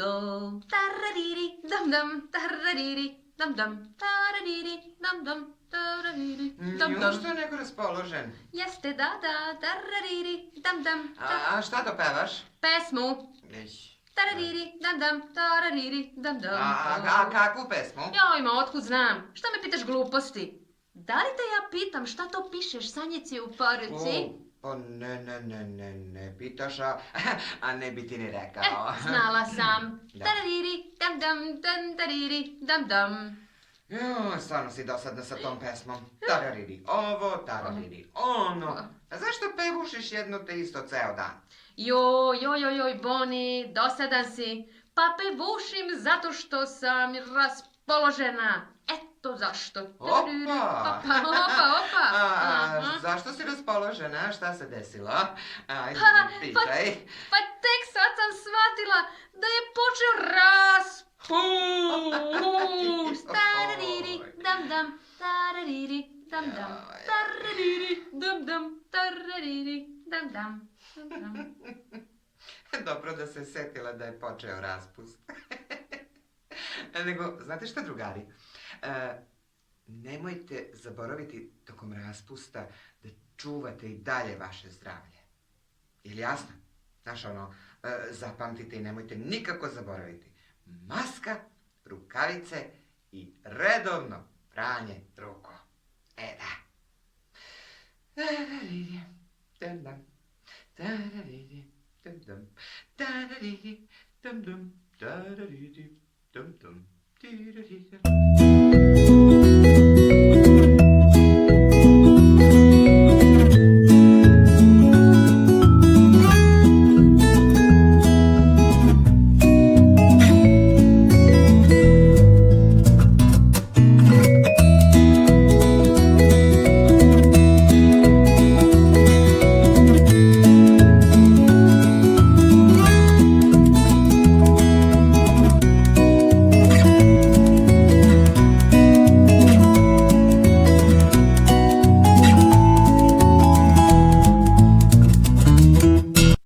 do. Tarariri, dam dam, tarariri, dam dam, tarariri, dam dam, tarariri, dam Još dam. što je neko raspoložen. Jeste, da, tarariri, dam dam, A šta to pevaš? pesmu. Tarariri, dam dam, tarariri, dam dam. A kakvu pesmu? Joj, ma, otkud znam? Šta me pitaš gluposti? Da li te ja pitam šta to pišeš sanjici u poruci? Pa ne pitaš, a ne bi ti ni rekao. Znala sam. Da. Tarariri, dam dam, dan tariri, dam dam. Stvarno si dosadna sa tom pesmom. Tarariri ovo, tarariri ono. A zašto pevušiš jedno te isto ceo dan? Joj, Boni, dosadan si. Pa pevušim zato što sam raspoložena. Eto zašto. Opa! Opa. A zašto si raspoložena? Šta se desilo? Ajde, pitaj. Pa tek sad sam shvatila da je počeo raspust. Tarariri, dam dam, tarariri, dam dam, tarariri, dam dam, tarariri, dam dam, dam dam. Dobro da se setila da je počeo raspust. Nego, znate šta, drugari? Nemojte zaboraviti tokom raspusta da čuvate i dalje vaše zdravlje. Je li jasno? Znaš, zapamtite i nemojte nikako zaboraviti. Maska, rukavice i redovno pranje ruku. Da. Tarariri, dam dam, tarariri, dam dam, tarariri, dam dam, tarariri, dam dam, tirarira.